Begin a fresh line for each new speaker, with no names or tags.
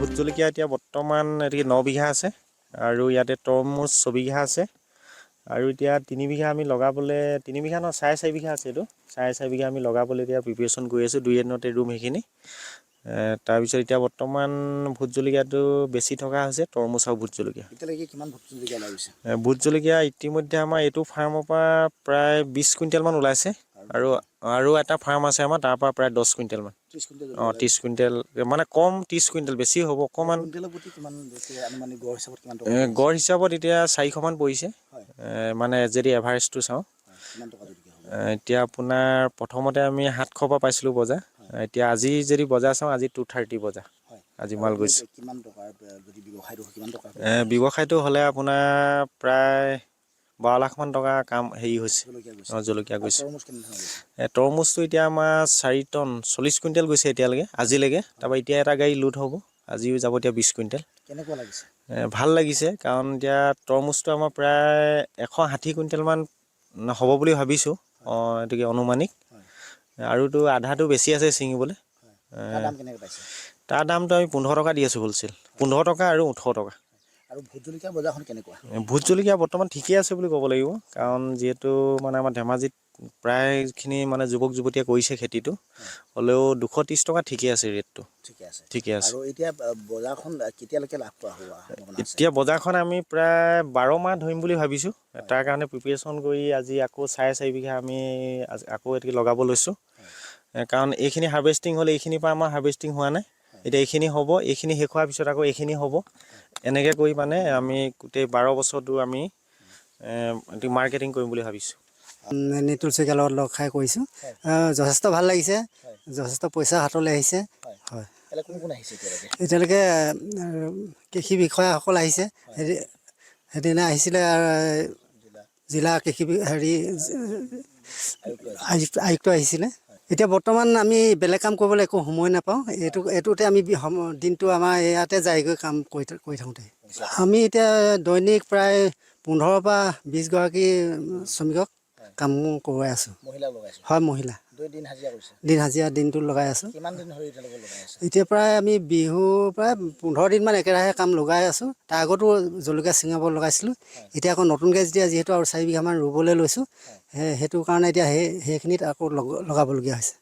vote জলকীয়া এতিয়া বৰ্তমান এটি 9 বিঘা আছে আৰু ইয়াতে তৰমুজ 6 বিঘা আছে আৰু এতিয়া 3 বিঘা আমি লগাবলৈ 3 বিঘা নহয় 4.5 বিঘা আছে এইটো 4.5 বিঘা আমি লগাবলৈ এতিয়া প্ৰিপাৰেশ্যন কৰি আছোঁ 2 এদিনতে ৰুম সেইখিনি তাৰপিছত এতিয়া বৰ্তমান ভোট জলকীয়াটো বেছি থকা হৈছে তৰমুজ আৰু ভোট জলকীয়া
এতিয়ালৈকে কিমান ভোট জলকীয়া লাগিছে
ভোট জলকীয়া ইতিমধ্যে আমাৰ এইটো ফাৰ্মৰ পৰা প্ৰায় 20 কুইণ্টেল মান ওলাইছে আৰু এটা ফাৰ্ম আছে আমাৰ তাৰ পৰা প্ৰায় 10 কুইণ্টেল মান
30 কুইণ্টেল
30 কুইণ্টেল মানে কম 30 কুইণ্টেল বেছি হ'ব অকমান
কুইণ্টেলৰ প্ৰতি কিমান আনুমানিক গড় হিচাপত কিমান টকা
গড় হিচাপত এতিয়া 400 মান পৰিছে মানে যদি এভাৰেজটো চাওঁ
কিমান টকা জলকীয়া হ'ব
এতিয়া আপোনাৰ প্ৰথমতে আমি 700 পৰা পাইছিলোঁ বজাৰ এতিয়া আজি যদি বজাৰ চাওঁ আজি 230 বজাৰ আজি মাল গৈছে
কিমান টকাৰ যদি ব্যৱসায়টো কিমান টকা
ব্যৱসায়টো হ'লে আপোনাৰ প্ৰায় 12 লাখ মান টকা কাম হেৰি হৈছে জলকীয়া গৈছে তৰমুজটো এতিয়া আমাৰ 4 টন 40 কুইণ্টেল গৈছে এতিয়ালৈকে আজিলৈকে তাৰপৰা এতিয়া এটা গাড়ী লোড হ'ব আজিও যাব এতিয়া 20 কুইণ্টেল
কেনেকুৱা লাগিছে
ভাল লাগিছে কাৰণ এতিয়া তৰমুজটো আমাৰ প্ৰায় 160 কুইণ্টেল মান হ'ব বুলি ভাবিছোঁ এটোকে অনুমানিক আৰুতো আধাটো বেছি আছে ছিঙিবলৈ তাৰ দামটো আমি 15 টকা দি আছোঁ হ'লচেল 15 টকা আৰু 18 টকা
আৰু ভোট জলকীয়া বজাৰখন কেনেকুৱা
ভোট জলকীয়া বৰ্তমান ঠিকে আছে বুলি ক'ব লাগিব কাৰণ যিহেতু মানে আমাৰ ধেমাজিত প্ৰায়খিনি মানে যুৱক যুৱতীয়ে কৰিছে খেতিটো হ'লেও 230 টকা ঠিকে আছে ৰেটটো ঠিকে আছে
আৰু এতিয়া বজাৰখন কেতিয়ালৈকে লাভ কৰা হ'ব
এতিয়া বজাৰখন আমি প্ৰায় 12 মাহ ধৰিম বুলি ভাবিছোঁ তাৰ কাৰণে প্ৰিপাৰেশ্যন কৰি আজি আকৌ 4.5 বিঘা আমি আকৌ এটি লগাব লৈছোঁ কাৰণ এইখিনি হাৰ্ভেষ্টিং হ'লে এইখিনিৰ পৰা আমাৰ হাৰ্ভেষ্টিং হোৱা নাই এতিয়া এইখিনি হ'ব এইখিনি শেষ হোৱাৰ পিছত আকৌ এইখিনি হ'ব এনেকৈ কৰি মানে আমি গোটেই 12 বছৰটো আমি মাৰ্কেটিং কৰিম বুলি ভাবিছোঁ
নিতুল শইকীয়াৰ লগত লগ খাই কৰিছোঁ যথেষ্ট ভাল লাগিছে যথেষ্ট পইচা হাতলৈ আহিছে হয় এতিয়ালৈকে কৃষি বিষয়াসকল আহিছে সেইদিনা আহিছিলে জিলা কৃষি আয়ুক্ত আহিছিলে এতিয়া বৰ্তমান আমি বেলেগ কাম কৰিবলৈ একো সময় নাপাওঁ এইটোতে আমি দিনটো আমাৰ ইয়াতে যায়গৈ কাম কৰি থাকোঁতে আমি এতিয়া দৈনিক প্ৰায় 15 পৰা 20 গৰাকী শ্ৰমিকক কাম কৰোৱাই আছোঁ হয় মহিলা দিন হাজিৰা দিনটো লগাই আছোঁ এতিয়া প্ৰায় আমি বিহুৰ প্ৰায় 15 দিনমান একেৰাহে কাম লগাই আছোঁ তাৰ আগতো জলকীয়া ছিঙাব লগাইছিলোঁ এতিয়া আকৌ নতুনকৈ যিহেতু আৰু 4 বিঘামান ৰুবলৈ লৈছোঁ সেইটো কাৰণে এতিয়া সেইখিনিত আকৌ লগাবলগীয়া হৈছে